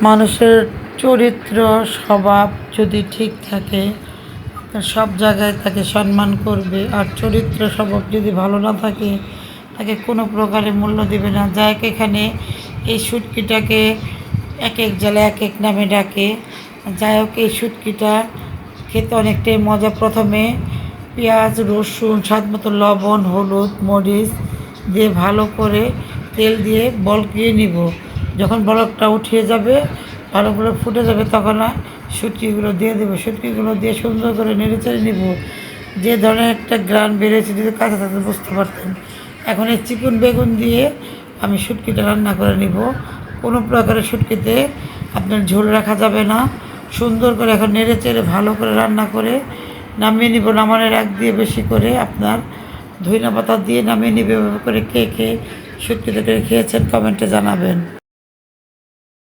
মানুষের চরিত্র স্বভাব যদি ঠিক থাকে সব জায়গায় তাকে সম্মান করবে, আর চরিত্র স্বভাব যদি ভালো না থাকে তাকে কোনো প্রকারে মূল্য দেবে না। যাই হোক, এখানে এই শুটকিটাকে এক এক জেলায় এক এক নামে ডাকে। যাই হোক, এই শুটকিটা খেতে অনেকটাই মজা। প্রথমে পেঁয়াজ, রসুন, স্বাদ মতো লবণ, হলুদ, মরিচ দিয়ে ভালো করে তেল দিয়ে বলকিয়ে নিব। যখন বলকটা উঠিয়ে যাবে, ভালো করে ফুটে যাবে, তখন শুটকিগুলো দিয়ে দেবো। শুটকিগুলো দিয়ে সুন্দর করে নেড়েচেড়ে নিব। যে ধরনের একটা গ্রান বেড়েছে, যদি কাঁচা থাকতে বুঝতে পারতেন। এখন এই চিকন বেগুন দিয়ে আমি শুটকিটা রান্না করে নিব। কোনো প্রকারের শুটকিতে আপনার ঝোল রাখা যাবে না। সুন্দর করে এখন নেড়েচেড়ে ভালো করে রান্না করে নামিয়ে নিব। নামানোর আগ দিয়ে বেশি করে আপনার ধনিয়া পাতা দিয়ে নামিয়ে নিবে। এভাবে করে কে কে শুটকি তরকারি খেয়েছেন কমেন্টে জানাবেন।